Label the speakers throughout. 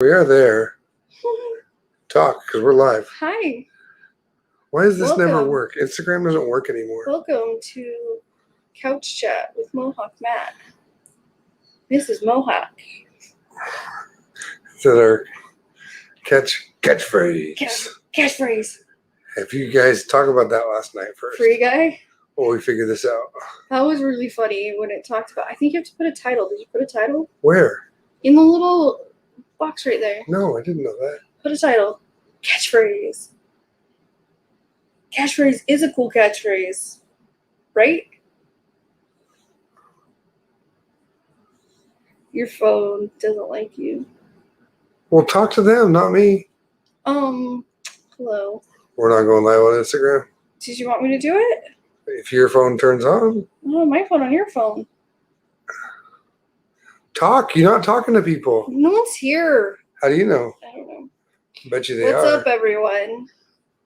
Speaker 1: We are there. Talk, because we're live.
Speaker 2: Hi.
Speaker 1: Why does this never
Speaker 2: Welcome.
Speaker 1: work? Instagram doesn't work anymore.
Speaker 2: Welcome to Couch Chat with Mohawk Matt. This is Mohawk.
Speaker 1: Is that our catchphrase?
Speaker 2: Catchphrase.
Speaker 1: If you guys talk about that last night first.
Speaker 2: Free guy.
Speaker 1: While we figure this out.
Speaker 2: That was really funny when it talked about. I think you have to put a title. Did you put a title?
Speaker 1: Where?
Speaker 2: In the little box right there.
Speaker 1: No, I didn't know that.
Speaker 2: Put a title. Catchphrase. Catchphrase is a cool catchphrase. Right? Your phone doesn't like you.
Speaker 1: Well, talk to them, not me.
Speaker 2: Hello.
Speaker 1: We're not going live on Instagram.
Speaker 2: Did you want me to do it?
Speaker 1: If your phone turns on.
Speaker 2: Oh, my phone on your phone.
Speaker 1: Talk. You're not talking to people.
Speaker 2: No one's here.
Speaker 1: How do you know?
Speaker 2: I don't know.
Speaker 1: I bet you they
Speaker 2: What's
Speaker 1: are.
Speaker 2: up, everyone?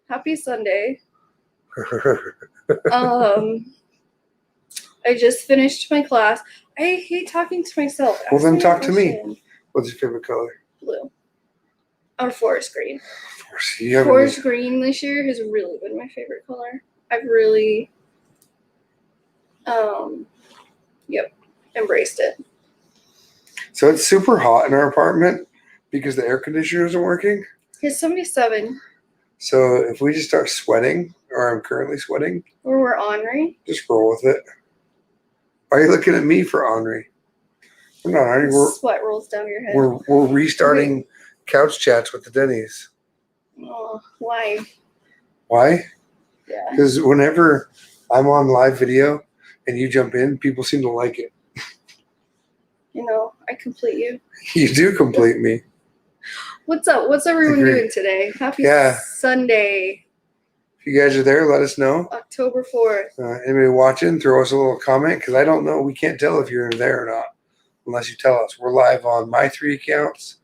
Speaker 2: Happy Sunday. I just finished my class. I hate talking to myself.
Speaker 1: Well, then
Speaker 2: Ask
Speaker 1: talk
Speaker 2: a
Speaker 1: to me.
Speaker 2: question.
Speaker 1: What's your favorite color?
Speaker 2: Blue. Or forest green.
Speaker 1: You
Speaker 2: Forest green this year has really been my favorite color. I've really, embraced it.
Speaker 1: So it's super hot in our apartment because the air conditioner isn't working.
Speaker 2: It's 77.
Speaker 1: So if we just start sweating, or I'm currently sweating,
Speaker 2: Or we're ornery.
Speaker 1: just roll with it. Why are you looking at me for Henri? We're not Henri.
Speaker 2: Sweat rolls down your head.
Speaker 1: We're restarting couch chats with the Dennys.
Speaker 2: Oh, why?
Speaker 1: Why?
Speaker 2: Yeah.
Speaker 1: Because whenever I'm on live video and you jump in, people seem to like it.
Speaker 2: You know, I complete you.
Speaker 1: You do complete me.
Speaker 2: What's up? What's everyone
Speaker 1: Agree.
Speaker 2: doing today? Happy
Speaker 1: Yeah.
Speaker 2: Sunday,
Speaker 1: If you guys are there, let us know.
Speaker 2: October 4th.
Speaker 1: Anybody watching, throw us a little comment because I don't know. We can't tell if you're there or not unless you tell us. We're live on my 3 accounts,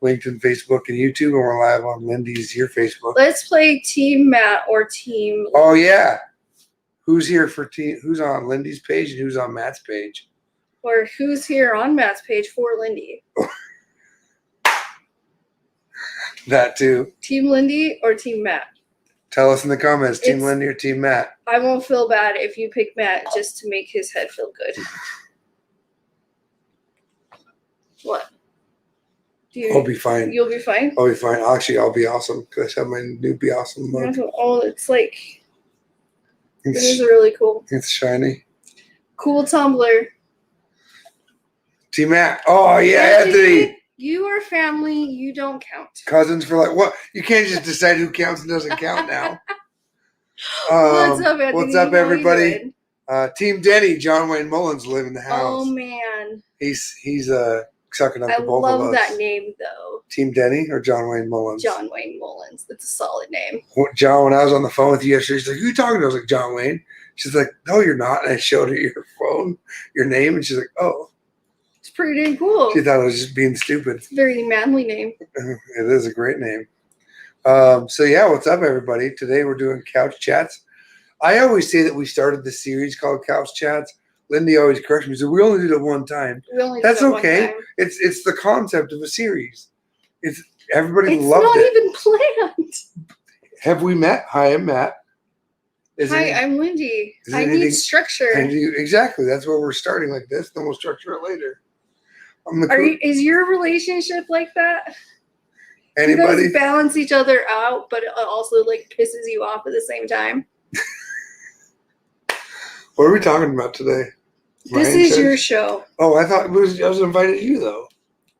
Speaker 1: LinkedIn, Facebook, and YouTube, and we're live on Lindy's your Facebook.
Speaker 2: Let's play Team Matt or Team.
Speaker 1: Oh yeah, who's here for team? Who's on Lindy's page and who's on Matt's page?
Speaker 2: Or who's here on Matt's page for Lindy?
Speaker 1: That too.
Speaker 2: Team Lindy or Team Matt?
Speaker 1: Tell us in the comments, Team
Speaker 2: It's-
Speaker 1: Lindy or Team Matt.
Speaker 2: I won't feel bad if you pick Matt just to make his head feel good. What?
Speaker 1: I'll be fine.
Speaker 2: You'll be fine?
Speaker 1: I'll be fine. Actually, I'll be awesome because I have my new Be Awesome mug.
Speaker 2: Oh, it's like, it is
Speaker 1: It's,
Speaker 2: really cool.
Speaker 1: it's shiny.
Speaker 2: Cool tumbler.
Speaker 1: Team Matt. Oh yeah, Anthony.
Speaker 2: You are family. You don't count.
Speaker 1: Cousins for like what? You can't just decide who counts and doesn't count now.
Speaker 2: What's up, Anthony?
Speaker 1: What's up,
Speaker 2: How you
Speaker 1: everybody?
Speaker 2: doing?
Speaker 1: Team Denny, John Wayne Mullins live in the house.
Speaker 2: Oh man,
Speaker 1: He's sucking up
Speaker 2: I
Speaker 1: to both of
Speaker 2: love
Speaker 1: us.
Speaker 2: that name though.
Speaker 1: Team Denny or John Wayne Mullins?
Speaker 2: John Wayne Mullins. That's a solid name.
Speaker 1: John, when I was on the phone with you yesterday, she's like, "Who you talking to?" I was like, "John Wayne." She's like, "No, you're not." And I showed her your phone, your name, and she's like, "Oh."
Speaker 2: It's pretty dang cool.
Speaker 1: She thought I was just being stupid.
Speaker 2: It's a very manly name.
Speaker 1: It is a great name. So yeah, what's up, everybody? Today we're doing couch chats. I always say that we started this series called Couch Chats. Lindy always corrects me. So we only did it one time.
Speaker 2: We only
Speaker 1: That's
Speaker 2: did it one
Speaker 1: okay.
Speaker 2: time.
Speaker 1: It's the concept of a series. It's everybody
Speaker 2: It's
Speaker 1: loved
Speaker 2: not
Speaker 1: it.
Speaker 2: even planned.
Speaker 1: Have we met? Hi, I'm Matt.
Speaker 2: Hi, I'm Wendy.
Speaker 1: is
Speaker 2: I
Speaker 1: anything-
Speaker 2: need structure.
Speaker 1: Exactly. That's where we're starting like this. Then we'll structure it later. I'm the
Speaker 2: Is your relationship like that?
Speaker 1: anybody?
Speaker 2: You guys balance each other out, but it also like pisses you off at the same time.
Speaker 1: What are we talking about today?
Speaker 2: This
Speaker 1: Ryan
Speaker 2: is
Speaker 1: said-
Speaker 2: your show.
Speaker 1: Oh, I thought I was invited you though.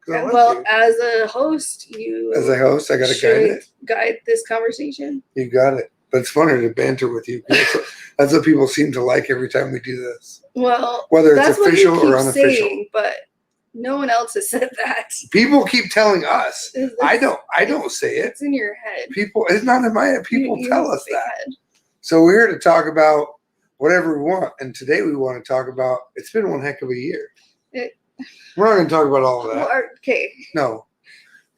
Speaker 1: 'Cause I like
Speaker 2: Well,
Speaker 1: you.
Speaker 2: as a host, you
Speaker 1: As a host, I got to guide
Speaker 2: should
Speaker 1: it.
Speaker 2: guide this conversation.
Speaker 1: You got it. But it's funner to banter with you. That's what people seem to like every time we do this.
Speaker 2: Well,
Speaker 1: Whether it's
Speaker 2: that's
Speaker 1: official
Speaker 2: what you
Speaker 1: or
Speaker 2: keep
Speaker 1: unofficial.
Speaker 2: saying, but no one else has said that.
Speaker 1: People keep telling us.
Speaker 2: It's-
Speaker 1: I don't say it.
Speaker 2: It's in your head.
Speaker 1: People, it's not in my head. People
Speaker 2: You
Speaker 1: tell
Speaker 2: have a
Speaker 1: us
Speaker 2: big
Speaker 1: that.
Speaker 2: head.
Speaker 1: So we're here to talk about whatever we want. And today we want to talk about, it's been one heck of a year. We're not going to talk about all of that.
Speaker 2: Well, okay.
Speaker 1: No.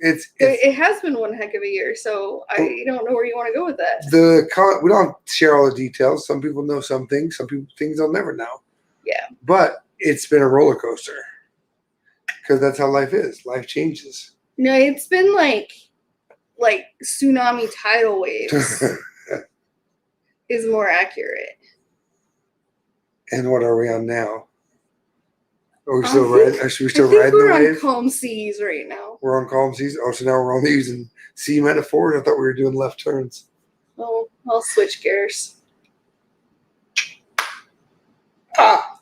Speaker 1: It's
Speaker 2: It has been one heck of a year, so I don't know where you want to go with that.
Speaker 1: we don't share all the details. Some people know some things things they'll never know.
Speaker 2: Yeah.
Speaker 1: But it's been a roller coaster because that's how life is. Life changes.
Speaker 2: No, it's been like tsunami tidal waves is more accurate.
Speaker 1: And what are we on now? Are we
Speaker 2: I
Speaker 1: still
Speaker 2: think-
Speaker 1: riding? Are we still
Speaker 2: I think
Speaker 1: riding
Speaker 2: we're
Speaker 1: the
Speaker 2: on
Speaker 1: wave?
Speaker 2: calm seas right now.
Speaker 1: We're on calm seas. Oh, so now we're only using sea metaphors. I thought we were doing left turns.
Speaker 2: Oh, I'll switch gears.
Speaker 1: Ah,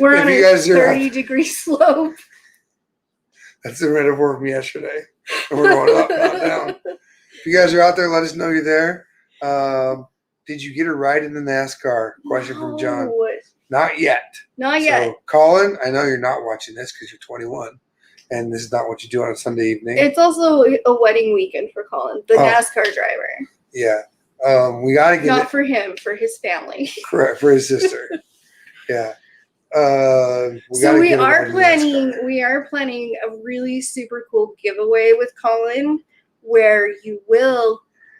Speaker 2: We're
Speaker 1: If
Speaker 2: on
Speaker 1: you
Speaker 2: a
Speaker 1: guys are-
Speaker 2: 30-degree slope.
Speaker 1: that's the metaphor from yesterday. And we're going up, not down. If you guys are out there, let us know you're there. Did you get a ride in the NASCAR? Question from John.
Speaker 2: No,
Speaker 1: Not yet.
Speaker 2: not yet.
Speaker 1: So, Colin, I know you're not watching this because you're 21, and this is not what you do on a Sunday evening.
Speaker 2: It's also a wedding weekend for Colin, the
Speaker 1: Oh.
Speaker 2: NASCAR driver.
Speaker 1: Yeah. We got to get
Speaker 2: Not
Speaker 1: it
Speaker 2: for him, for his family.
Speaker 1: correct for his sister. Yeah. We
Speaker 2: So
Speaker 1: gotta
Speaker 2: we
Speaker 1: get a
Speaker 2: are
Speaker 1: ride in NASCAR.
Speaker 2: planning a really super cool giveaway with Colin, where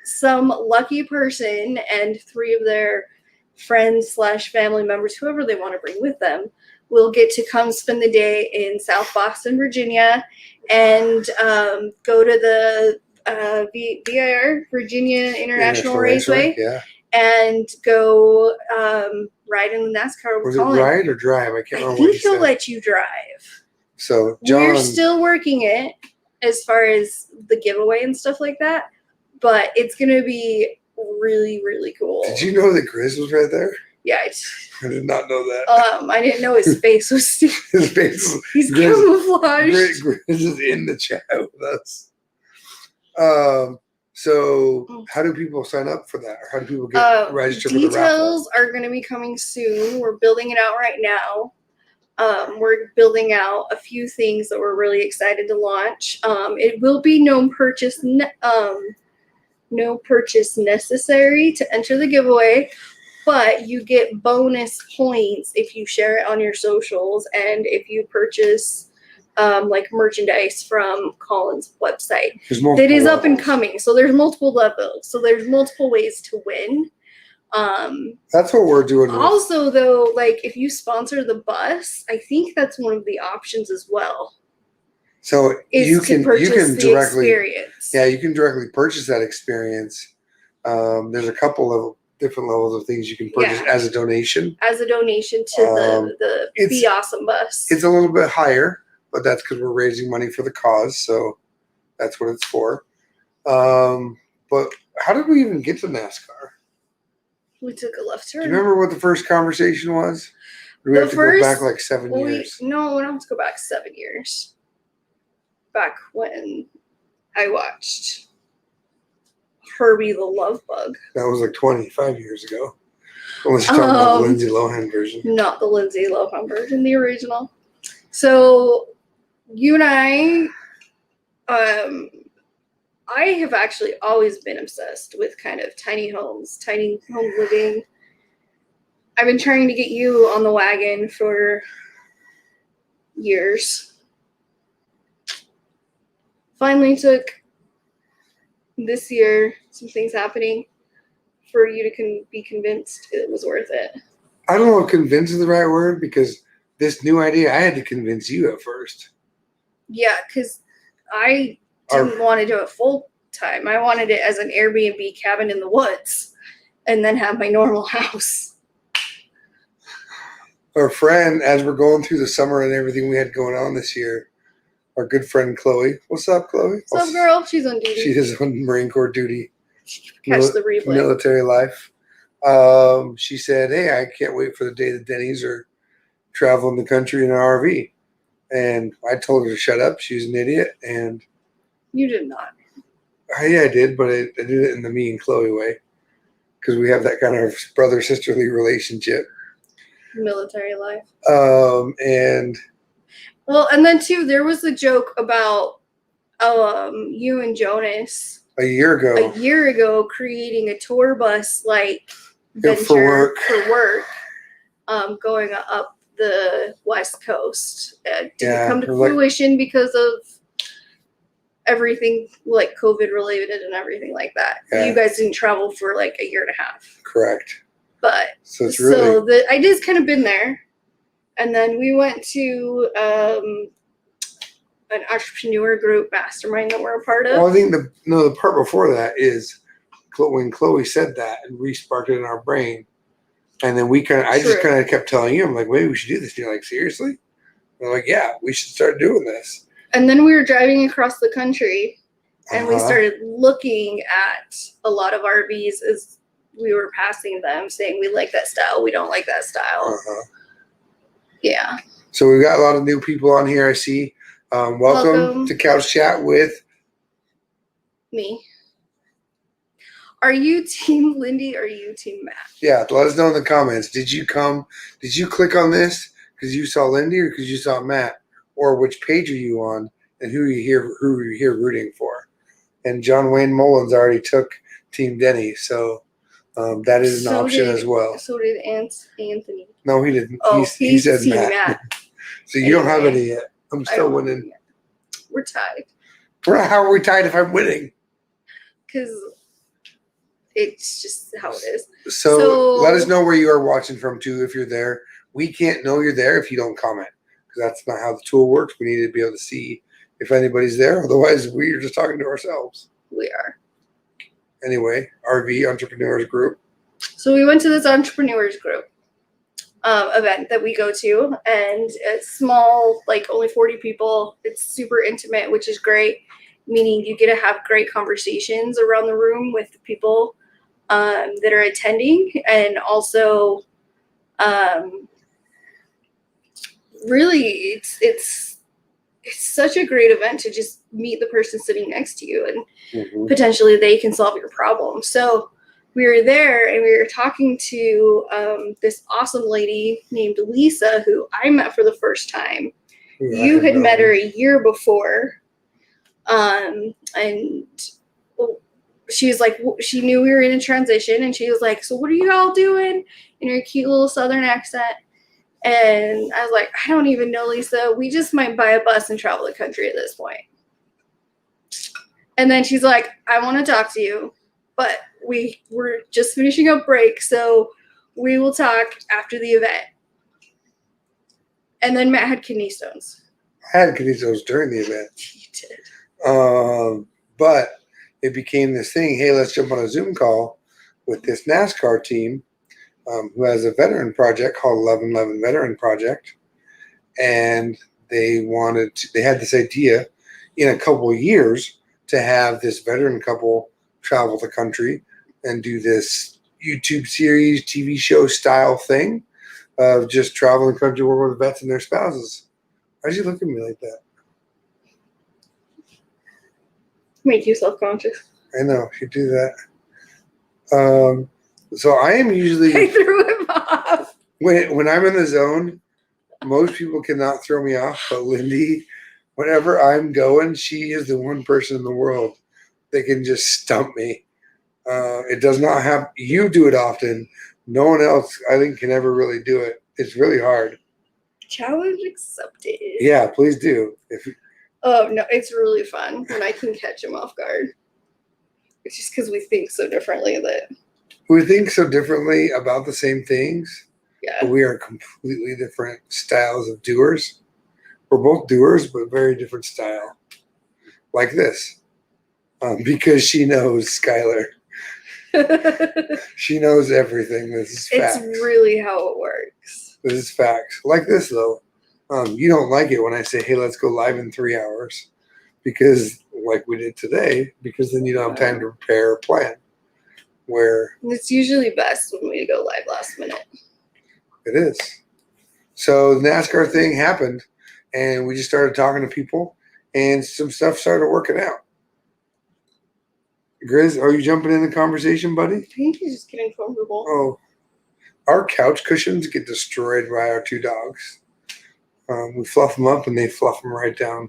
Speaker 2: some lucky person and 3 of their friends / family members, whoever they want to bring with them, will get to come spend the day in South Boston, Virginia, and go to the VIR, Virginia International Raceway,
Speaker 1: Yeah.
Speaker 2: and go ride in the NASCAR with
Speaker 1: Was it
Speaker 2: Colin.
Speaker 1: ride or drive? I can't
Speaker 2: I
Speaker 1: remember what
Speaker 2: think
Speaker 1: he
Speaker 2: he'll
Speaker 1: said.
Speaker 2: let you drive.
Speaker 1: So John,
Speaker 2: We're still working it as far as the giveaway and stuff like that, but it's gonna be really, really cool.
Speaker 1: did you know that Grizz was right there?
Speaker 2: Yeah,
Speaker 1: I did not know that.
Speaker 2: I didn't know his face was.
Speaker 1: His face.
Speaker 2: He's
Speaker 1: Grizz-
Speaker 2: camouflaged.
Speaker 1: Grizz is in the chat with us. So how do people sign up for that, or how do people get registered for the raffle?
Speaker 2: Details are going to be coming soon. We're building it out right now. We're building out a few things that we're really excited to launch. It will be no purchase necessary to enter the giveaway, but you get bonus points if you share it on your socials and if you purchase like merchandise from Colin's website. That is up and coming. So there's multiple levels. So there's multiple ways to win.
Speaker 1: That's what we're doing.
Speaker 2: Also, though, like if you sponsor the bus, I think that's one of the options as well.
Speaker 1: So you can directly,
Speaker 2: experience.
Speaker 1: yeah, you can directly purchase that experience. There's a couple of different levels of things you can purchase as a donation.
Speaker 2: As a donation to the Be Awesome bus.
Speaker 1: It's a little bit higher, but that's because we're raising money for the cause, so that's what it's for. But how did we even get to NASCAR?
Speaker 2: We took a left turn.
Speaker 1: Do you remember what the first conversation was? Or do we have to go back like 7 years?
Speaker 2: No, we don't have to go back 7 years. Back when I watched Herbie the Love Bug.
Speaker 1: That was like 25 years ago. Unless you're talking about the Lindsay Lohan version.
Speaker 2: Not the Lindsay Lohan version, the original. So you and I have actually always been obsessed with kind of tiny homes, tiny home living. I've been trying to get you on the wagon for years. Finally took this year, some things happening for you to be convinced it was worth it.
Speaker 1: I don't know if convince is the right word, because this new idea, I had to convince you at first.
Speaker 2: Yeah, because I didn't want to do it full time. I wanted it as an Airbnb cabin in the woods and then have my normal house.
Speaker 1: Our friend, as we're going through the summer and everything we had going on this year, our good friend Chloe. What's up, Chloe?
Speaker 2: What's up, girl? She's on duty.
Speaker 1: She is on Marine Corps duty.
Speaker 2: Catch the replay.
Speaker 1: Military life. She said, hey, I can't wait for the day that Dennys are traveling the country in an RV. And I told her to shut up. She's an idiot. And
Speaker 2: you did not.
Speaker 1: Yeah, I did, but I did it in the me and Chloe way, because we have that kind of brother-sisterly relationship.
Speaker 2: Military life.
Speaker 1: And
Speaker 2: then too, there was a joke about you and Jonas
Speaker 1: a year ago
Speaker 2: creating a tour bus like venture
Speaker 1: for work,
Speaker 2: going up the West Coast. Didn't come to
Speaker 1: like,
Speaker 2: fruition because of everything like COVID related and everything like that. Yeah. You guys didn't travel for like a year and a half.
Speaker 1: Correct.
Speaker 2: But
Speaker 1: so the
Speaker 2: idea's kind of been there. And then we went to an entrepreneur group mastermind that we're a part of.
Speaker 1: Well, I think the part before that is when Chloe said that and re-sparked it in our brain, and then I just kind of kept telling you, I'm like, maybe we should do this. And you're like, seriously? And I'm like, yeah, we should start doing this.
Speaker 2: And then we were driving across the country, and we started looking at a lot of RVs as we were passing them, saying we like that style, we don't like that style. Yeah.
Speaker 1: So we've got a lot of new people on here, I see. Welcome to Couch Chat with
Speaker 2: me. Are you Team Lindy or are you Team Matt?
Speaker 1: Yeah, let us know in the comments. Did you click on this because you saw Lindy or because you saw Matt? Or which page are you on and who are you here rooting for? And John Wayne Mullins already took Team Dennys, so that is an option as well.
Speaker 2: So did Anthony.
Speaker 1: No, he didn't.
Speaker 2: Oh,
Speaker 1: he said
Speaker 2: Team
Speaker 1: Matt. So you don't have any yet. I'm still winning.
Speaker 2: We're tied.
Speaker 1: How are we tied if I'm winning?
Speaker 2: Because it's just how it is.
Speaker 1: So let us know where you are watching from too if you're there. We can't know you're there if you don't comment, because that's not how the tool works. We need to be able to see if anybody's there. Otherwise, we're just talking to ourselves.
Speaker 2: We are.
Speaker 1: Anyway, RV Entrepreneurs Group.
Speaker 2: So we went to this entrepreneurs group event that we go to, and it's small, like only 40 people. It's super intimate, which is great, meaning you get to have great conversations around the room with the people that are attending, and also really it's such a great event to just meet the person sitting next to you, and potentially they can solve your problem. So we were there and we were talking to this awesome lady named Lisa, who I met for the first time. You had met her a year before. And she was like, she knew we were in a transition, and she was like, so what are you all doing? In her cute little Southern accent. And I was like, I don't even know, Lisa. We just might buy a bus and travel the country at this point. And then she's like, I want to talk to you, but we're just finishing up break, so we will talk after the event. And then Matt had kidney stones.
Speaker 1: I had kidney stones during the event.
Speaker 2: You did.
Speaker 1: But it became this thing, hey, let's jump on a Zoom call with this NASCAR team who has a veteran project called 1111 Veteran Project. And they had this idea in a couple of years to have this veteran couple travel the country and do this YouTube series, TV show style thing of just traveling the country, working with vets and their spouses. Why'd you look at me like that?
Speaker 2: Make you self-conscious.
Speaker 1: I know, you do that. So I am usually...
Speaker 2: I threw him off.
Speaker 1: When I'm in the zone, most people cannot throw me off, but Lindy, whenever I'm going, she is the one person in the world that can just stump me. It does not happen. You do it often. No one else, I think, can ever really do it. It's really hard.
Speaker 2: Challenge accepted.
Speaker 1: Yeah, please do.
Speaker 2: Oh, no, it's really fun when I can catch him off guard. It's just because we think so differently that...
Speaker 1: We think so differently about the same things.
Speaker 2: Yeah.
Speaker 1: But we are completely different styles of doers. We're both doers, but very different style. Like this. Because she knows Skylar. She knows everything. This is facts.
Speaker 2: It's really how it works.
Speaker 1: This is facts. Like this, though. You don't like it when I say, hey, let's go live in 3 hours. Because, like we did today, because then you don't have time to prepare or plan. Where
Speaker 2: it's usually best when we go live last minute.
Speaker 1: It is. So the NASCAR thing happened, and we just started talking to people, and some stuff started working out. Grizz, are you jumping in the conversation, buddy?
Speaker 2: I think he's just getting comfortable.
Speaker 1: Oh, our couch cushions get destroyed by our two dogs. We fluff them up, and they fluff them right down.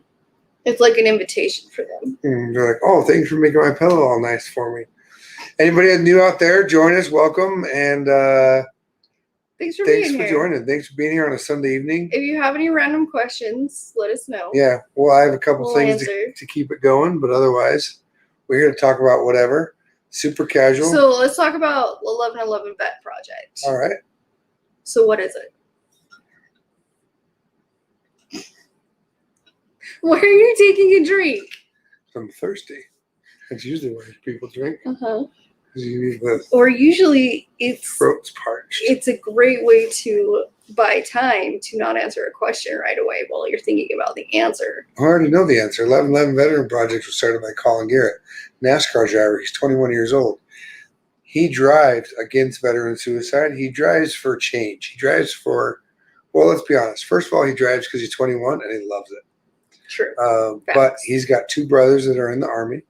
Speaker 2: It's like an invitation for them.
Speaker 1: And they're like, oh, thanks for making my pillow all nice for me. Anybody new out there, join us. Welcome. And
Speaker 2: thanks for being here.
Speaker 1: Thanks for joining. Thanks for being here on a Sunday evening.
Speaker 2: If you have any random questions, let us know.
Speaker 1: Yeah. Well, I have a couple things to keep it going, but otherwise, we're here to talk about whatever. Super casual.
Speaker 2: So let's talk about 1111 Vet Project.
Speaker 1: All right.
Speaker 2: So what is it? Why are you taking a drink?
Speaker 1: I'm thirsty. That's usually why people drink.
Speaker 2: Uh-huh.
Speaker 1: The
Speaker 2: or usually
Speaker 1: throat's parched.
Speaker 2: It's a great way to buy time to not answer a question right away while you're thinking about the answer.
Speaker 1: I already know the answer. 1111 Veteran Project was started by Colin Garrett, NASCAR driver. He's 21 years old. He drives against veteran suicide. He drives for change. He drives for, well, let's be honest. First of all, he drives because he's 21 and he loves it.
Speaker 2: True.
Speaker 1: But he's got two brothers that are in the Army,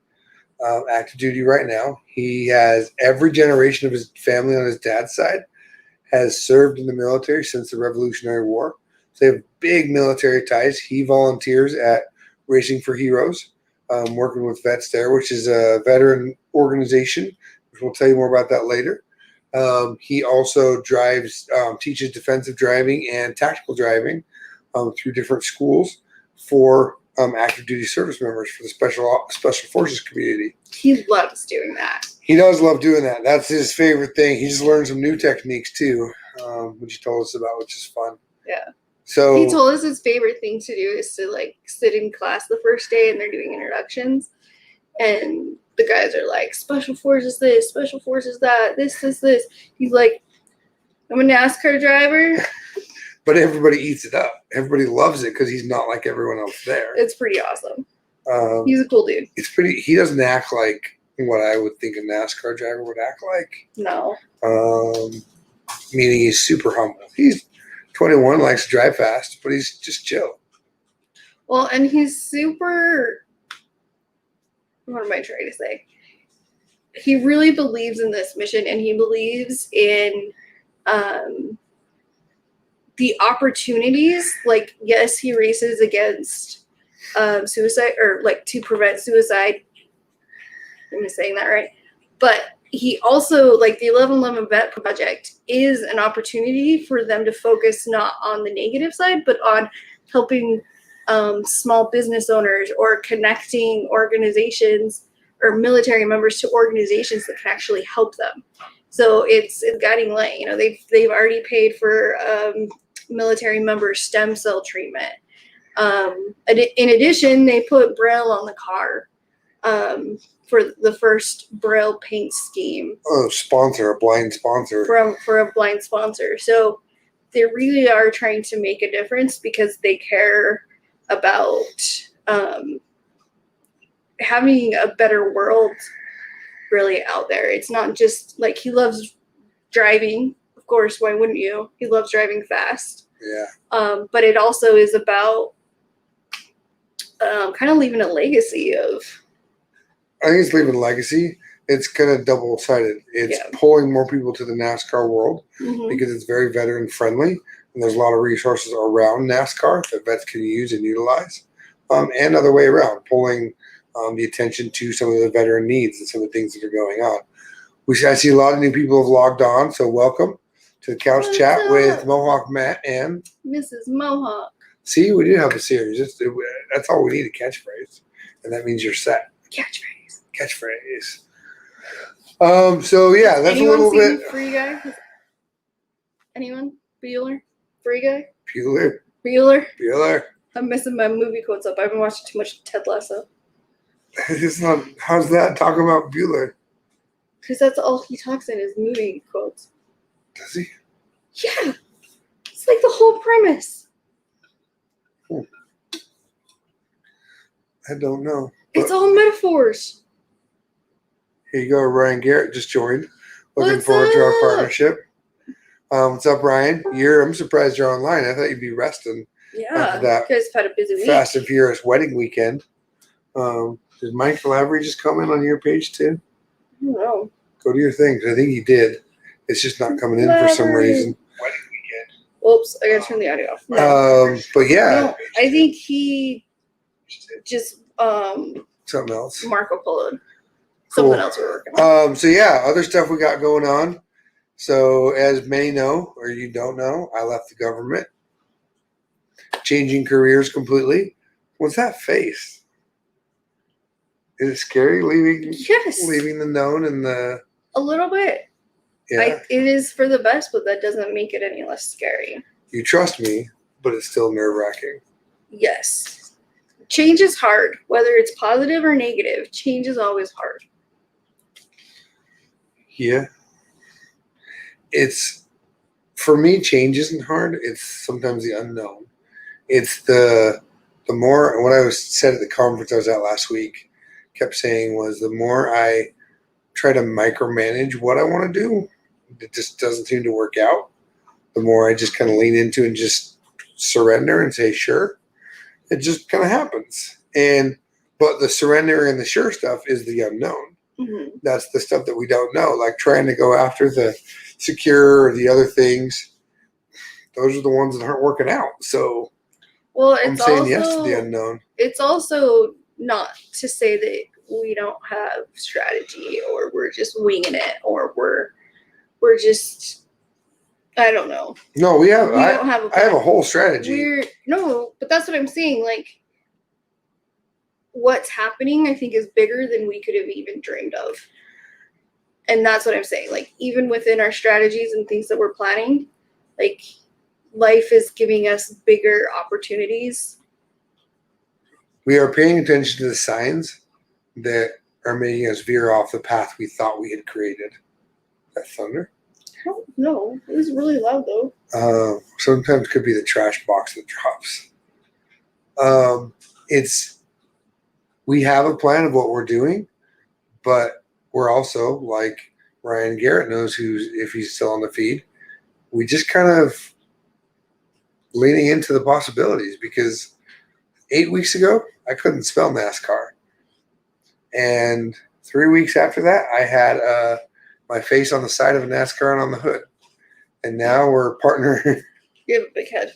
Speaker 1: active duty right now. He has every generation of his family on his dad's side has served in the military since the Revolutionary War. So they have big military ties. He volunteers at Racing for Heroes, working with vets there, which is a veteran organization, which we'll tell you more about that later. He also drives, teaches defensive driving and tactical driving through different schools for active duty service members for the special forces community.
Speaker 2: He loves doing that.
Speaker 1: He does love doing that. That's his favorite thing. He just learned some new techniques too, which he told us about, which is fun.
Speaker 2: Yeah.
Speaker 1: So
Speaker 2: he told us his favorite thing to do is to like sit in class the first day and they're doing introductions, and the guys are like, special forces this, special forces that, this. He's like, I'm a NASCAR driver.
Speaker 1: But everybody eats it up. Everybody loves it because he's not like everyone else there.
Speaker 2: It's pretty awesome. He's a cool dude.
Speaker 1: It's pretty. He doesn't act like what I would think a NASCAR driver would act like.
Speaker 2: No.
Speaker 1: Meaning he's super humble. He's 21, likes to drive fast, but he's just chill.
Speaker 2: Well, and he's super. What am I trying to say? He really believes in this mission, and he believes in the opportunities. Like, yes, he races against suicide, or like to prevent suicide. I'm saying that right. But he also, like, the 1111 Vet Project is an opportunity for them to focus not on the negative side, but on helping small business owners or connecting organizations or military members to organizations that can actually help them. So it's a guiding light. You know, they've already paid for military members' stem cell treatment. In addition, they put Braille on the car for the first Braille paint scheme.
Speaker 1: Oh, sponsor, a blind sponsor.
Speaker 2: For a blind sponsor. So they really are trying to make a difference because they care about having a better world really out there. It's not just like, he loves driving. Of course, why wouldn't you? He loves driving fast.
Speaker 1: Yeah.
Speaker 2: But it also is about kind of leaving a legacy of.
Speaker 1: I think it's leaving a legacy. It's kind of double-sided. It's pulling more people to the NASCAR world because it's very veteran friendly, and there's a lot of resources around NASCAR that vets can use and utilize, and other way around, pulling the attention to some of the veteran needs and some of the things that are going on. I see a lot of new people have logged on, so welcome to the Couch Chat with Mohawk Matt and
Speaker 2: Mrs. Mohawk.
Speaker 1: See, we did have a series. That's all we need, a catchphrase, and that means you're set. Catchphrase. So yeah, that's
Speaker 2: anyone
Speaker 1: a little bit.
Speaker 2: Free Guy? Anyone? Bueller? Free Guy?
Speaker 1: Bueller.
Speaker 2: I'm missing my movie quotes up. I've been watching too much Ted Lasso.
Speaker 1: It's not. How's that? Talking about Bueller.
Speaker 2: Because that's all he talks in his movie quotes.
Speaker 1: Does he?
Speaker 2: Yeah. It's like the whole premise.
Speaker 1: I don't know.
Speaker 2: It's all metaphors.
Speaker 1: Here you go. Ryan Garrett just joined. Looking
Speaker 2: What's
Speaker 1: forward to our
Speaker 2: up?
Speaker 1: partnership. What's up, Ryan? I'm surprised you're online. I thought you'd be resting.
Speaker 2: Yeah.
Speaker 1: After that
Speaker 2: you guys have had a busy week.
Speaker 1: Fast and Furious wedding weekend. Did Mike Lavery just come in on your page too?
Speaker 2: I don't know.
Speaker 1: Go to your thing. I think he did. It's just not coming in for some reason. Wedding weekend.
Speaker 2: Oops, I gotta turn the audio off.
Speaker 1: But yeah.
Speaker 2: No, I think he just
Speaker 1: something else.
Speaker 2: Marco Polo.
Speaker 1: Cool.
Speaker 2: Something else we're working on.
Speaker 1: So yeah, other stuff we got going on. So as many know, or you don't know, I left the government. Changing careers completely. What's that face? Is it scary leaving the known and the
Speaker 2: a little bit.
Speaker 1: Yeah.
Speaker 2: It is for the best, but that doesn't make it any less scary.
Speaker 1: You trust me, but it's still nerve-wracking.
Speaker 2: Yes. change is hard, whether it's positive or negative. Change is always hard.
Speaker 1: Yeah. For me, change isn't hard. It's sometimes the unknown. It's the more, what I was said at the conference I was at last week, kept saying was the more I try to micromanage what I want to do, it just doesn't seem to work out. The more I just kind of lean into and just surrender and say, sure, it just kind of happens. But the surrender and the sure stuff is the unknown.
Speaker 2: Mm-hmm.
Speaker 1: That's the stuff that we don't know, like trying to go after the secure or the other things. Those are the ones that aren't working out. So I'm saying yes to the unknown.
Speaker 2: It's also not to say that we don't have strategy or we're just winging it or we're just, I don't know.
Speaker 1: No, we have.
Speaker 2: I
Speaker 1: have a whole strategy.
Speaker 2: But that's what I'm saying. Like, what's happening, I think, is bigger than we could have even dreamed of. And that's what I'm saying. Like, even within our strategies and things that we're planning, like, life is giving us bigger opportunities.
Speaker 1: We are paying attention to the signs that are making us veer off the path we thought we had created. That thunder?
Speaker 2: I don't know. It was really loud, though.
Speaker 1: Sometimes it could be the trash box that drops. We have a plan of what we're doing, but we're also, like Ryan Garrett knows if he's still on the feed, we just kind of leaning into the possibilities, because 8 weeks ago, I couldn't spell NASCAR. And 3 weeks after that, I had my face on the side of a NASCAR and on the hood. And now we're partner.
Speaker 2: You have a big head.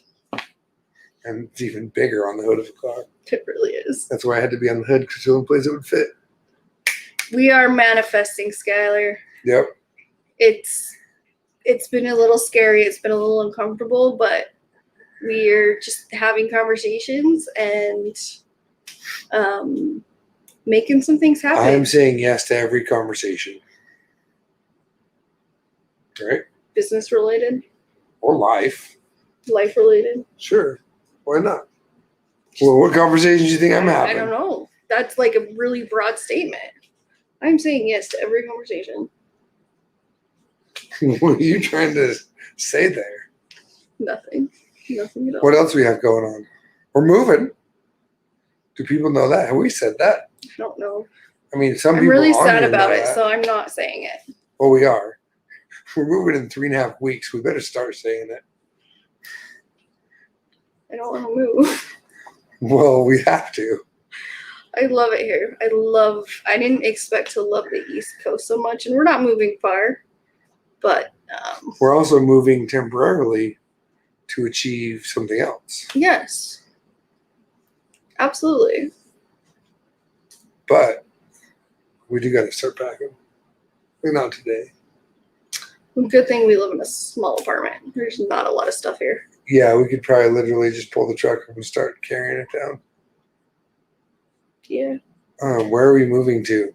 Speaker 1: And it's even bigger on the hood of a car.
Speaker 2: It really is.
Speaker 1: That's why I had to be on the hood, because the only place it would fit.
Speaker 2: We are manifesting, Skylar.
Speaker 1: Yep.
Speaker 2: It's been a little scary. It's been a little uncomfortable, but we're just having conversations and making some things happen.
Speaker 1: I'm saying yes to every conversation. Right?
Speaker 2: Business related.
Speaker 1: Or life.
Speaker 2: Life related.
Speaker 1: Sure. Why not? Well, what conversations do you think I'm having?
Speaker 2: I don't know. That's like a really broad statement. I'm saying yes to every conversation.
Speaker 1: What are you trying to say there?
Speaker 2: Nothing. Nothing at all.
Speaker 1: What else we have going on? We're moving. Do people know that? Have we said that?
Speaker 2: I don't know.
Speaker 1: I mean, some
Speaker 2: I'm
Speaker 1: people
Speaker 2: really
Speaker 1: on
Speaker 2: sad
Speaker 1: here
Speaker 2: about
Speaker 1: know
Speaker 2: it,
Speaker 1: that.
Speaker 2: so I'm not saying it.
Speaker 1: Well, we are. We're moving in 3.5 weeks. We better start saying it.
Speaker 2: I don't want to move.
Speaker 1: Well, we have to.
Speaker 2: I love it here. I didn't expect to love the East Coast so much, and we're not moving far, but
Speaker 1: we're also moving temporarily to achieve something else.
Speaker 2: Yes. Absolutely.
Speaker 1: But we do got to start packing. Not today.
Speaker 2: Good thing we live in a small apartment. There's not a lot of stuff here.
Speaker 1: Yeah, we could probably literally just pull the truck up and start carrying it down.
Speaker 2: Yeah.
Speaker 1: Where are we moving to?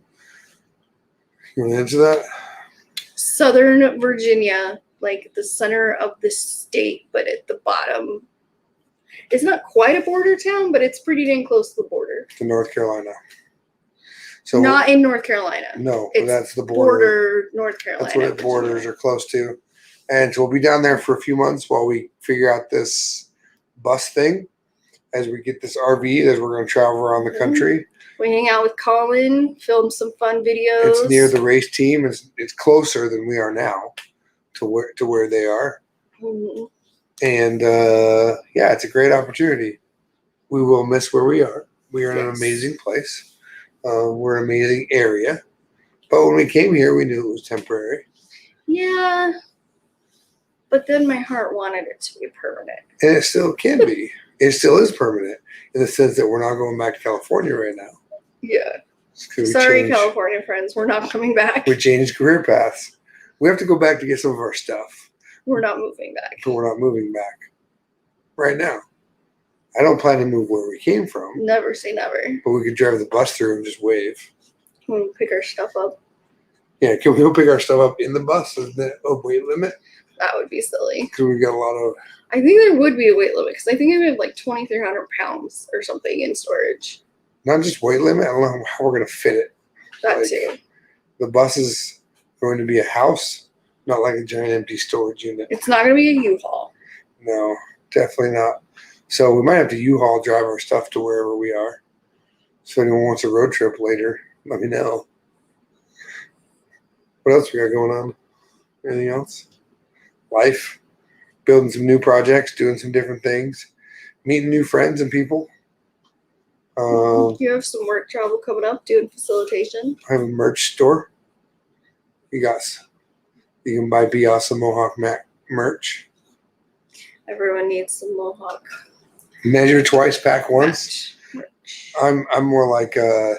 Speaker 1: You want to answer that?
Speaker 2: Southern Virginia, like the center of the state, but at the bottom. It's not quite a border town, but it's pretty dang close to the border.
Speaker 1: To North Carolina. So
Speaker 2: not in North Carolina.
Speaker 1: No,
Speaker 2: it's
Speaker 1: that's the border.
Speaker 2: North Carolina.
Speaker 1: That's what the borders are close to. And so we'll be down there for a few months while we figure out this bus thing. As we get this RV, as we're going to travel around the country.
Speaker 2: We hang out with Colin, film some fun videos.
Speaker 1: It's near the race team. It's closer than we are now to where they are.
Speaker 2: Mm-hmm. And
Speaker 1: yeah, it's a great opportunity. We will miss where we are. We are in an amazing place. We're an amazing area. But when we came here, we knew it was temporary.
Speaker 2: Yeah. But then my heart wanted it to be permanent.
Speaker 1: And it still can be. It still is permanent in the sense that we're not going back to California right now.
Speaker 2: Yeah. Sorry, California friends. We're not coming back.
Speaker 1: We changed career paths. We have to go back to get some of our stuff.
Speaker 2: We're not moving back.
Speaker 1: But we're not moving back right now. I don't plan to move where we came from.
Speaker 2: Never say never.
Speaker 1: But we could drive the bus through and just wave.
Speaker 2: When we pick our stuff up.
Speaker 1: Yeah, can we go pick our stuff up in the bus? Is that a weight limit?
Speaker 2: That would be silly.
Speaker 1: Because we got a lot of
Speaker 2: I think there would be a weight limit because I think I have like 2,300 pounds or something in storage.
Speaker 1: Not just weight limit. I don't know how we're going to fit it.
Speaker 2: That
Speaker 1: Like,
Speaker 2: too.
Speaker 1: The bus is going to be a house, not like a giant empty storage unit.
Speaker 2: It's not going to be a U-Haul.
Speaker 1: No, definitely not. So we might have to U-Haul drive our stuff to wherever we are. So if anyone wants a road trip later, let me know. What else we got going on? Anything else? Life. Building some new projects, doing some different things, meeting new friends and people.
Speaker 2: You have some work travel coming up, doing facilitation.
Speaker 1: I have a merch store. You can buy Be Awesome Mohawk merch.
Speaker 2: Everyone needs some Mohawk.
Speaker 1: Measure twice, pack once.
Speaker 2: Merch.
Speaker 1: I'm more like throw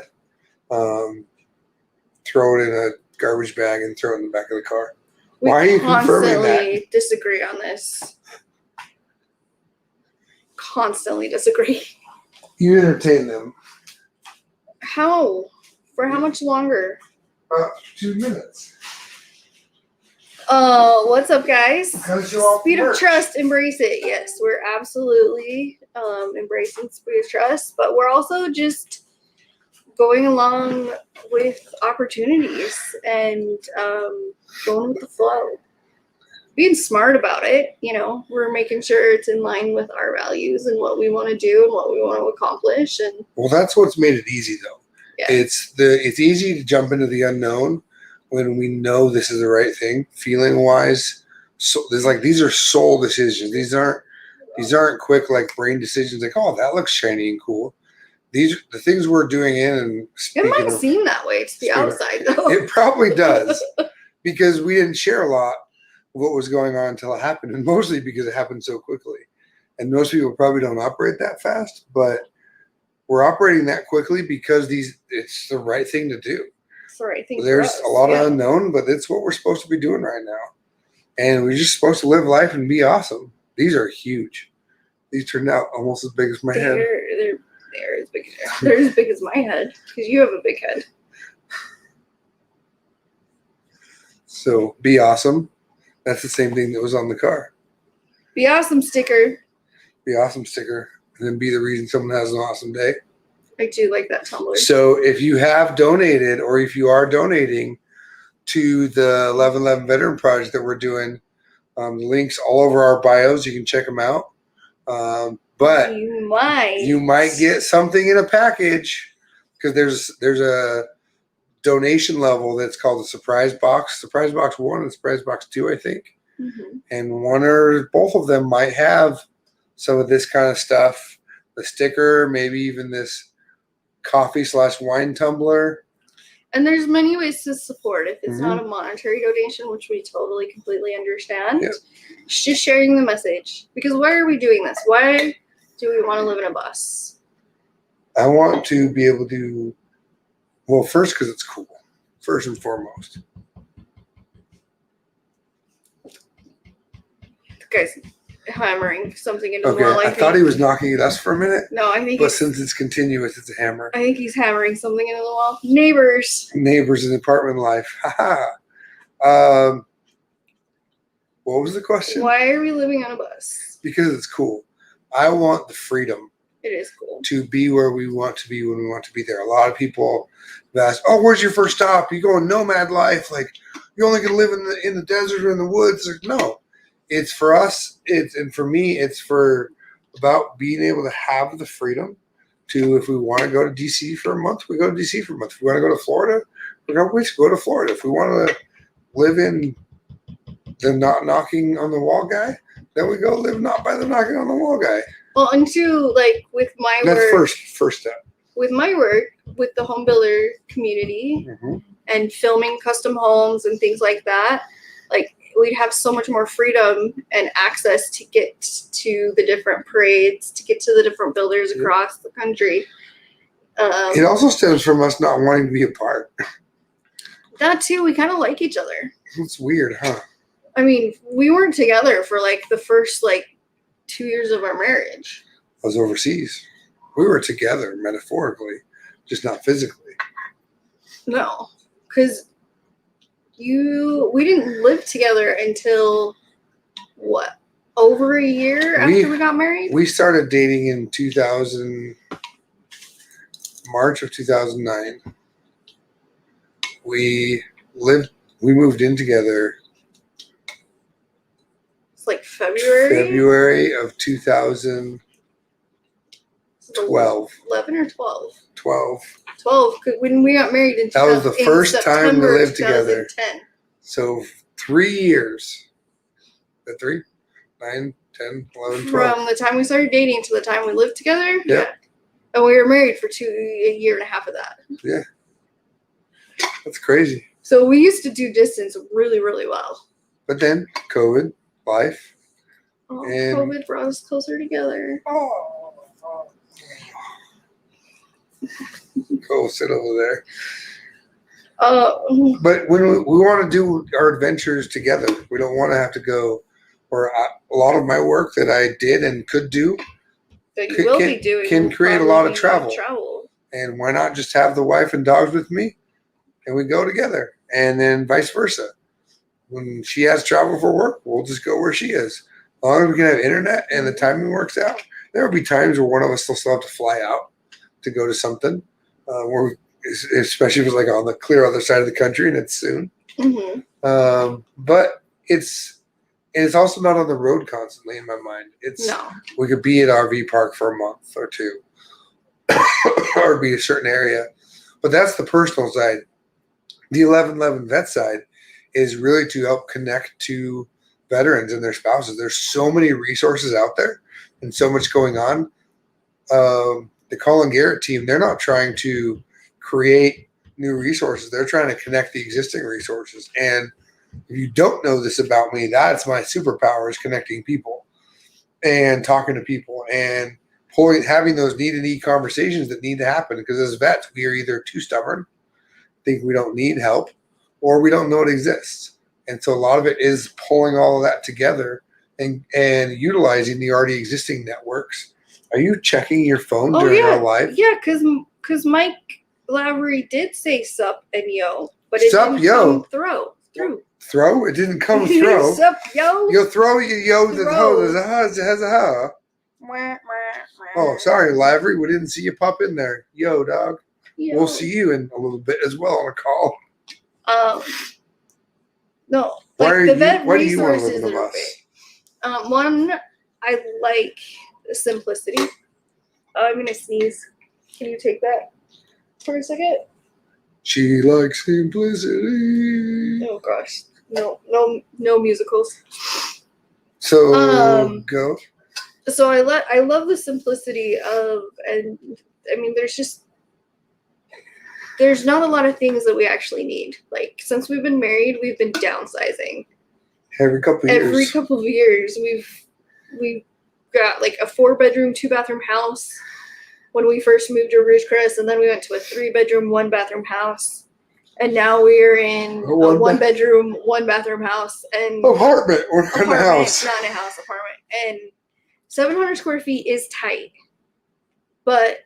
Speaker 1: it in a garbage bag and throw it in the back of the car.
Speaker 2: We
Speaker 1: Why are you confirming that?
Speaker 2: constantly disagree on this. Constantly disagree.
Speaker 1: You entertain them.
Speaker 2: How? For how much longer?
Speaker 1: 2 minutes.
Speaker 2: What's up, guys?
Speaker 1: Because you're all
Speaker 2: Speed of
Speaker 1: merch.
Speaker 2: trust, embrace it. Yes, we're absolutely embracing speed of trust, but we're also just going along with opportunities and going with the flow. Being smart about it, we're making sure it's in line with our values and what we want to do and what we want to accomplish. And
Speaker 1: Well, that's what's made it easy, though.
Speaker 2: yeah,
Speaker 1: It's easy to jump into the unknown when we know this is the right thing, feeling wise. So these are soul decisions. These aren't quick like brain decisions. Like, oh, that looks shiny and cool. The things we're doing in and
Speaker 2: it might seem that way to the outside, though.
Speaker 1: It probably does, because we didn't share a lot of what was going on until it happened, and mostly because it happened so quickly. And most people probably don't operate that fast, but we're operating that quickly because it's the right thing to do.
Speaker 2: It's the right thing.
Speaker 1: There's
Speaker 2: for us.
Speaker 1: a lot
Speaker 2: Yeah.
Speaker 1: of unknown, but it's what we're supposed to be doing right now. And we're just supposed to live life and be awesome. These are huge. These turned out almost as big as my head.
Speaker 2: They're as big. They're as big as my head because you have a big head.
Speaker 1: So be awesome. That's the same thing that was on the car.
Speaker 2: Be awesome sticker.
Speaker 1: Be awesome sticker. And then be the reason someone has an awesome day.
Speaker 2: I do like that tumbler.
Speaker 1: So if you have donated or if you are donating to the 1111 Veteran Project that we're doing, the links all over our bios. You can check them out. But
Speaker 2: you
Speaker 1: might get something in a package because there's a donation level that's called the Surprise Box 1 and Surprise Box 2, I think.
Speaker 2: Mm-hmm.
Speaker 1: And one or both of them might have some of this kind of stuff. The sticker, maybe even this coffee/wine tumbler.
Speaker 2: And there's many ways to support if it's
Speaker 1: Mm-hmm.
Speaker 2: not a monetary donation, which we totally, completely understand.
Speaker 1: Yep.
Speaker 2: It's just sharing the message. Because why are we doing this? Why do we want to live in a bus?
Speaker 1: I want to be able to, well, first because it's cool, first and foremost.
Speaker 2: The guy's hammering something into
Speaker 1: Okay,
Speaker 2: the wall.
Speaker 1: I thought he was knocking at us for a minute,
Speaker 2: No, I think
Speaker 1: but since it's continuous, it's a hammer.
Speaker 2: I think he's hammering something into the wall. Neighbors.
Speaker 1: Neighbors in apartment life. Haha. What was the question?
Speaker 2: Why are we living on a bus?
Speaker 1: Because it's cool. I want the freedom
Speaker 2: It is cool.
Speaker 1: to be where we want to be when we want to be there. A lot of people have asked, "Oh, where's your first stop? You going nomad life? Like you're only gonna live in the desert or in the woods?" Like, no, it's for us. And for me, it's about being able to have the freedom to, if we want to go to DC for a month, we go to DC for a month. If we want to go to Florida, we go to Florida. If we want to live in the not knocking on the wall guy, then we go live not by the knocking on the wall guy.
Speaker 2: Well, and two, like with my
Speaker 1: That's
Speaker 2: work,
Speaker 1: first step.
Speaker 2: with my work with the home builder community
Speaker 1: Mm-hmm.
Speaker 2: and filming custom homes and things like that, like we'd have so much more freedom and access to get to the different parades, to get to the different builders across the country.
Speaker 1: It also stems from us not wanting to be apart.
Speaker 2: That too, we kind of like each other.
Speaker 1: It's weird, huh?
Speaker 2: I mean, we weren't together for like the first 2 years of our marriage.
Speaker 1: I was overseas. We were together metaphorically, just not physically.
Speaker 2: No, because we didn't live together until what? over a year after we got married.
Speaker 1: We started dating in March of 2009. We moved in together.
Speaker 2: It's like February
Speaker 1: of 2012.
Speaker 2: 11 or 12?
Speaker 1: 12.
Speaker 2: 12. When we got married in
Speaker 1: That was the first time we
Speaker 2: September
Speaker 1: lived together.
Speaker 2: 2010.
Speaker 1: So 3 years. The 3? 9, 10, 11, 12.
Speaker 2: From the time we started dating to the time we lived together?
Speaker 1: Yep.
Speaker 2: Yeah. And we were married for a year and a half of that.
Speaker 1: Yeah. That's crazy.
Speaker 2: So we used to do distance really, really well.
Speaker 1: But then COVID, life.
Speaker 2: Oh,
Speaker 1: and
Speaker 2: COVID brought us closer together.
Speaker 1: Go sit over there.
Speaker 2: But
Speaker 1: when we want to do our adventures together, we don't want to have to go. Or a lot of my work that I did and could do
Speaker 2: that you will be doing
Speaker 1: can create a lot of
Speaker 2: travel.
Speaker 1: And why not just have the wife and dogs with me, and we go together, and then vice versa. When she has travel for work, we'll just go where she is. As long as we can have internet and the timing works out. There will be times where one of us will still have to fly out to go to something, especially if it's like on the clear other side of the country and it's soon.
Speaker 2: Mm-hmm.
Speaker 1: But it's also not on the road constantly in my mind. We could be at RV park for a month or two, or be a certain area. But that's the personal side. The 1111 vet side is really to help connect to veterans and their spouses. There's so many resources out there and so much going on. The Colin Garrett team, they're not trying to create new resources. They're trying to connect the existing resources. And if you don't know this about me, that's my superpower, is connecting people and talking to people and having those need conversations that need to happen. Because as vets, we are either too stubborn, think we don't need help, or we don't know it exists. And so a lot of it is pulling all of that together and utilizing the already existing networks. Are you checking your phone during our live?
Speaker 2: Yeah, because Mike Lavery did say sup and yo, but it
Speaker 1: sup,
Speaker 2: didn't
Speaker 1: yo.
Speaker 2: come through.
Speaker 1: Throw? It didn't come through.
Speaker 2: Sup, yo.
Speaker 1: Yo, throw you, yo. The ho, there's a ha. Oh, sorry, Lavery. We didn't see you pop in there. Yo, dog. Yo. We'll see you in a little bit as well on a call.
Speaker 2: No.
Speaker 1: Why
Speaker 2: do you want to
Speaker 1: live in the bus?
Speaker 2: One, I like simplicity. I'm going to sneeze. Can you take that for a second?
Speaker 1: She likes simplicity.
Speaker 2: Oh gosh, no musicals.
Speaker 1: So go.
Speaker 2: So I love the simplicity of, and I mean, there's not a lot of things that we actually need. Like, since we've been married, we've been downsizing.
Speaker 1: Every couple of years,
Speaker 2: we've got like a 4-bedroom, 2-bathroom house when we first moved to Ridgecrest, and then we went to a 3-bedroom, 1-bathroom house, and now we're in a 1-bedroom, 1-bathroom house and
Speaker 1: apartment in a house,
Speaker 2: not a house, apartment, and 700 square feet is tight, but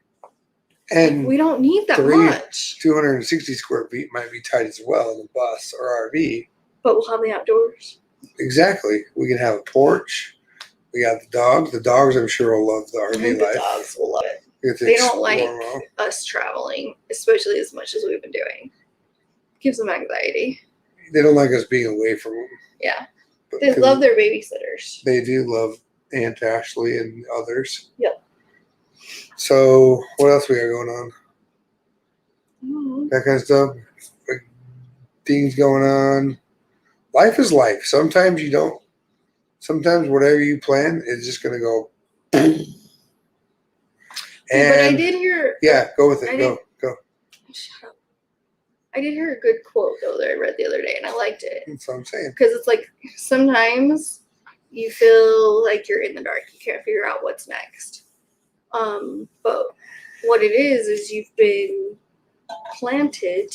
Speaker 2: we don't need that much.
Speaker 1: 260 square feet might be tight as well in a bus or RV,
Speaker 2: but we'll have the outdoors.
Speaker 1: Exactly. We can have a porch. We got the dogs. The dogs, I'm sure, will love the RV life.
Speaker 2: The dogs will love it. They don't like us traveling, especially as much as we've been doing. Gives them anxiety.
Speaker 1: They don't like us being away from them.
Speaker 2: Yeah. They love their babysitters.
Speaker 1: They do love Aunt Ashley and others.
Speaker 2: Yep.
Speaker 1: So, what else we got going on?
Speaker 2: Mm-hmm.
Speaker 1: That kind of stuff. Things going on. Life is life. Sometimes you don't. Sometimes whatever you plan is just going to go.
Speaker 2: But I did hear.
Speaker 1: Yeah, go with it. Go.
Speaker 2: Shut up. I did hear a good quote though that I read the other day, and I liked it.
Speaker 1: That's what I'm saying.
Speaker 2: Because it's like sometimes you feel like you're in the dark. You can't figure out what's next. But what it is you've been planted,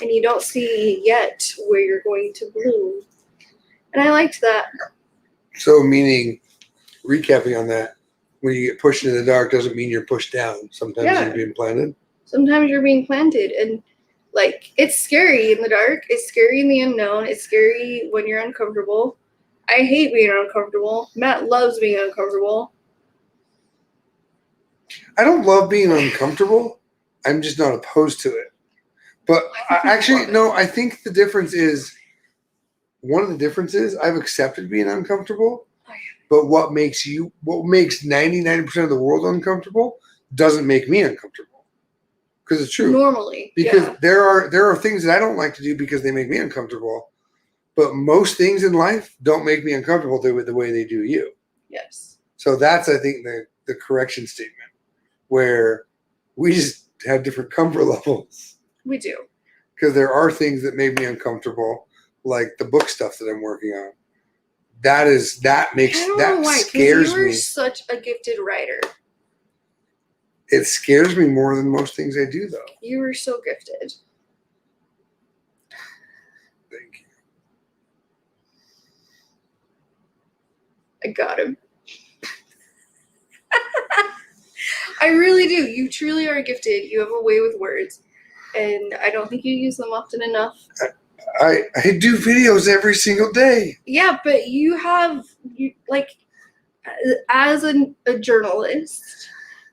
Speaker 2: and you don't see yet where you're going to bloom. And I liked that. So,
Speaker 1: meaning, recapping on that. When you get pushed into the dark doesn't mean you're pushed down. Sometimes you're being planted.
Speaker 2: Sometimes you're being planted. And, like, it's scary in the dark. It's scary in the unknown. It's scary when you're uncomfortable. I hate being uncomfortable. Matt loves being uncomfortable.
Speaker 1: I don't love being uncomfortable. I'm just not opposed to it. But I think the difference is, one of the differences, I've accepted being uncomfortable, but what makes 99% of the world uncomfortable doesn't make me uncomfortable. Because it's true.
Speaker 2: Normally.
Speaker 1: Because there are things that I don't like to do because they make me uncomfortable. But most things in life don't make me uncomfortable the way they do you.
Speaker 2: Yes.
Speaker 1: So that's, I think, the correction statement, where we just have different comfort levels.
Speaker 2: We do.
Speaker 1: Because there are things that make me uncomfortable, like the book stuff that I'm working on. That scares me.
Speaker 2: You're such a gifted writer.
Speaker 1: It scares me more than most things I do, though.
Speaker 2: You were so gifted.
Speaker 1: Thank you.
Speaker 2: I got him. I really do. You truly are gifted. You have a way with words, and I don't think you use them often enough.
Speaker 1: I do videos every single day.
Speaker 2: Yeah, but as a journalist,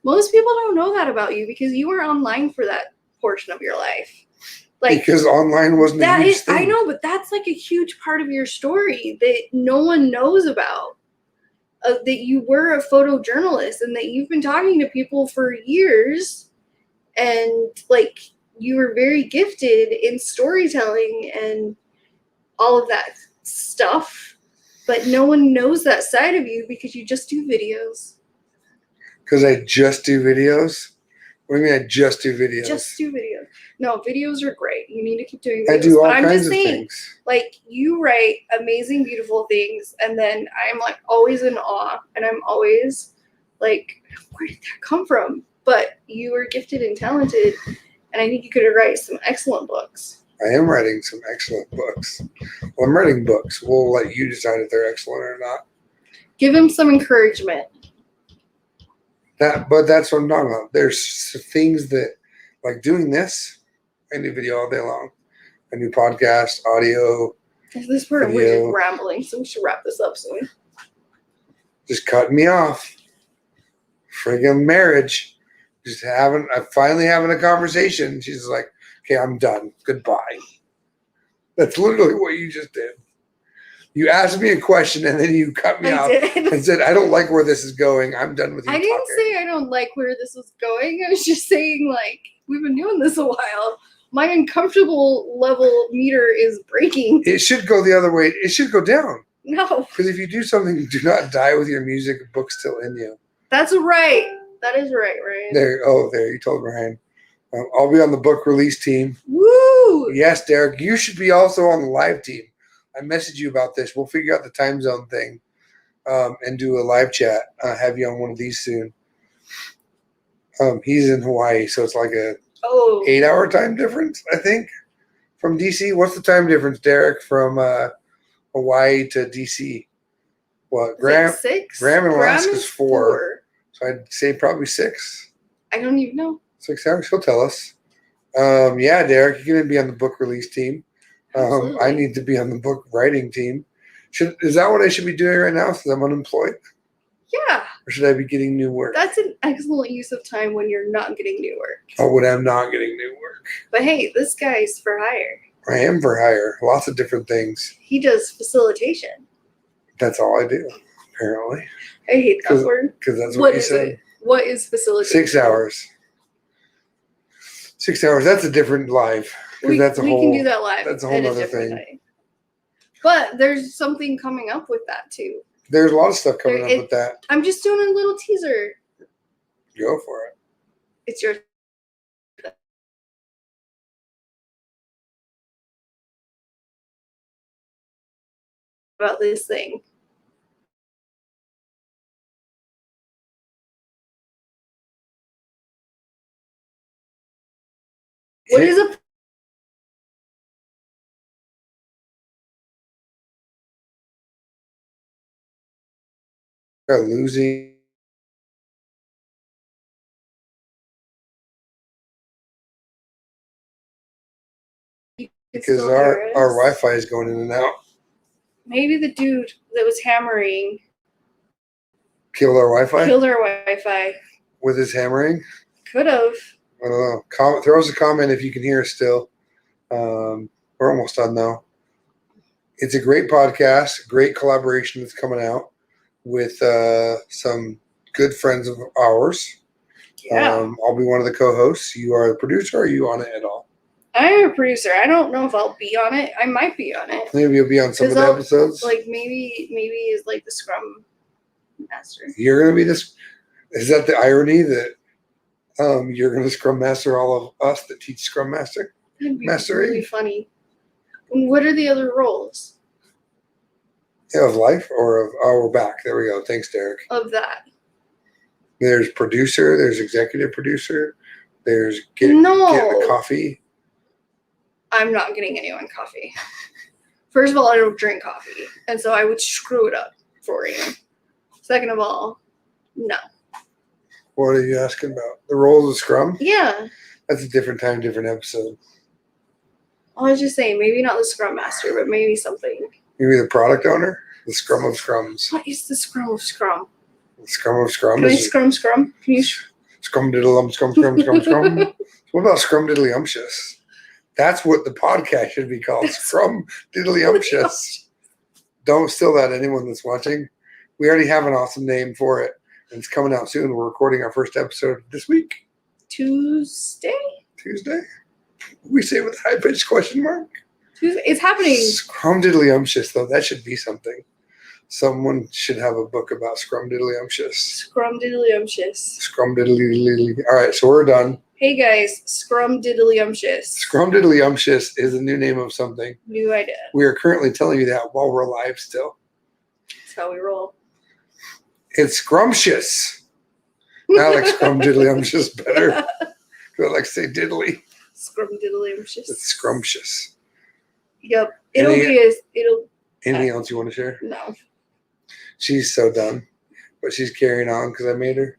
Speaker 2: most people don't know that about you because you were online for that portion of your life.
Speaker 1: Because online wasn't a huge thing.
Speaker 2: I know, but that's like a huge part of your story that no one knows about. That you were a photojournalist and that you've been talking to people for years, and like you were very gifted in storytelling and all of that stuff, but no one knows that side of you because you just do videos.
Speaker 1: Because I just do videos? What do you mean I just do videos?
Speaker 2: Just do videos. No, videos are great. You need to keep doing videos.
Speaker 1: I do all kinds of things.
Speaker 2: Like, you write amazing, beautiful things, and then I'm like always in awe, and I'm always like, where did that come from? But you are gifted and talented, and I think you could write some excellent books.
Speaker 1: I am writing some excellent books. Well, I'm writing books. We'll let you decide if they're excellent or not.
Speaker 2: Give him some encouragement.
Speaker 1: But that's what I'm talking about. There's things that, like doing this, I do video all day long. I do podcast, audio.
Speaker 2: At this point, we're just rambling, so we should wrap this up soon.
Speaker 1: Just cutting me off. Friggin' marriage. I'm finally having a conversation. She's like, okay, I'm done. Goodbye. That's literally what you just did. You asked me a question and then you cut me off and said, I don't like where this is going. I'm done with you.
Speaker 2: I didn't say I don't like where this is going. I was just saying, like, we've been doing this a while. My uncomfortable level meter is breaking.
Speaker 1: It should go the other way. It should go down.
Speaker 2: No.
Speaker 1: Because if you do something, do not die with your music, book still in you.
Speaker 2: That's right. That is right, Ryan.
Speaker 1: There, you told Ryan. I'll be on the book release team.
Speaker 2: Woo!
Speaker 1: Yes, Derek. You should be also on the live team. I messaged you about this. We'll figure out the time zone thing and do a live chat. Have you on one of these soon. He's in Hawaii, so it's like a 8-hour time difference, I think, from DC. What's the time difference, Derek, from Hawaii to DC? What? Graham?
Speaker 2: 6?
Speaker 1: Graham in Alaska's 4. So I'd say probably 6.
Speaker 2: I don't even know.
Speaker 1: 6 hours. He'll tell us. Yeah, Derek, you're going to be on the book release team. I need to be on the book writing team. Is that what I should be doing right now since I'm unemployed?
Speaker 2: Yeah.
Speaker 1: Or should I be getting new work?
Speaker 2: That's an excellent use of time when you're not getting new work.
Speaker 1: Oh, when I'm not getting new work.
Speaker 2: But hey, this guy's for hire.
Speaker 1: I am for hire. Lots of different things.
Speaker 2: He does facilitation.
Speaker 1: That's all I do, apparently.
Speaker 2: I hate that word.
Speaker 1: Because that's what you said.
Speaker 2: What is facilitation?
Speaker 1: 6 hours. 6 hours. That's a different live.
Speaker 2: We can do that live.
Speaker 1: That's a whole other thing.
Speaker 2: Night. But there's something coming up with that too.
Speaker 1: There's a lot of stuff coming up with that.
Speaker 2: I'm just doing a little teaser.
Speaker 1: Go for it.
Speaker 2: It's your about this thing. What is a
Speaker 1: losing? Because our Wi-Fi is going in and out.
Speaker 2: Maybe the dude that was hammering
Speaker 1: Killed our Wi-Fi
Speaker 2: killed our Wi-Fi.
Speaker 1: with his hammering.
Speaker 2: Could have.
Speaker 1: I don't know. Throw us a comment if you can hear us still. We're almost done though. It's a great podcast, great collaboration that's coming out with some good friends of ours.
Speaker 2: Yeah.
Speaker 1: I'll be one of the co-hosts. You are the producer. Or are you on it at all?
Speaker 2: I'm a producer. I don't know if I'll be on it. I might be on it.
Speaker 1: Maybe you'll be on some of the episodes.
Speaker 2: Like maybe is like the Scrum Master.
Speaker 1: You're gonna be this. Is that the irony that you're gonna Scrum Master all of us that teach Scrum Master?
Speaker 2: That'd be
Speaker 1: Mastery?
Speaker 2: really funny. And what are the other roles
Speaker 1: Yeah, of life or of we're back. There we go. Thanks, Derek.
Speaker 2: of that?
Speaker 1: There's producer. There's executive producer. There's getting the coffee.
Speaker 2: I'm not getting anyone coffee. First of all, I don't drink coffee, and so I would screw it up for you. Second of all, no.
Speaker 1: What are you asking about? The roles of Scrum?
Speaker 2: Yeah.
Speaker 1: That's a different time, different episode.
Speaker 2: I was just saying, maybe not the Scrum Master, but maybe something.
Speaker 1: Maybe the product owner? The Scrum of Scrums.
Speaker 2: What is the Scrum of Scrum?
Speaker 1: The Scrum of Scrum.
Speaker 2: Can I Scrum? Can you?
Speaker 1: Scrum diddle scrum. What about Scrum diddly umptious? That's what the podcast should be called. Scrum diddly umptious. Don't steal that, anyone that's watching. We already have an awesome name for it, and it's coming out soon. We're recording our first episode this week.
Speaker 2: Tuesday.
Speaker 1: We say with a high-pitched question mark.
Speaker 2: Tuesday. It's happening.
Speaker 1: Scrum diddly umptious, though. That should be something. Someone should have a book about Scrum diddly umptious.
Speaker 2: Scrum diddly umptious.
Speaker 1: Scrum diddly. All right, so we're done.
Speaker 2: Hey guys, Scrum diddly umptious.
Speaker 1: Scrum diddly umptious is a new name of something.
Speaker 2: New idea.
Speaker 1: We are currently telling you that while we're live still.
Speaker 2: That's how we roll.
Speaker 1: It's scrumptious. I like Scrum diddly umptious better. I like to say diddly.
Speaker 2: Scrum diddly umptious.
Speaker 1: It's scrumptious.
Speaker 2: Yep.
Speaker 1: Anything else you want to share?
Speaker 2: No.
Speaker 1: She's so done, but she's carrying on because I made her.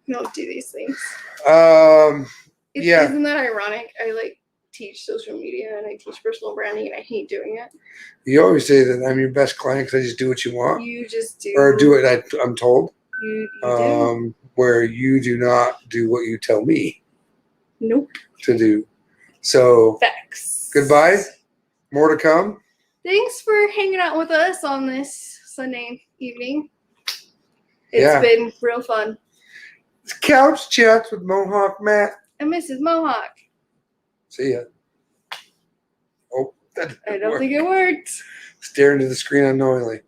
Speaker 2: We don't do these things.
Speaker 1: Yeah.
Speaker 2: Isn't that ironic? I teach social media and I teach personal branding and I hate doing it.
Speaker 1: You always say that I'm your best client because I just do what you want.
Speaker 2: You just do.
Speaker 1: Or do what I'm told.
Speaker 2: You do.
Speaker 1: Where you do not do what you tell me.
Speaker 2: Nope.
Speaker 1: To do. So.
Speaker 2: Facts.
Speaker 1: Goodbye. More to come.
Speaker 2: Thanks for hanging out with us on this Sunday evening. It's been real fun.
Speaker 1: It's Couch Chats with Mohawk Matt.
Speaker 2: And Mrs. Mohawk.
Speaker 1: See ya. Oh, that didn't
Speaker 2: I don't
Speaker 1: work.
Speaker 2: think it worked.
Speaker 1: Stare into the screen unknowingly.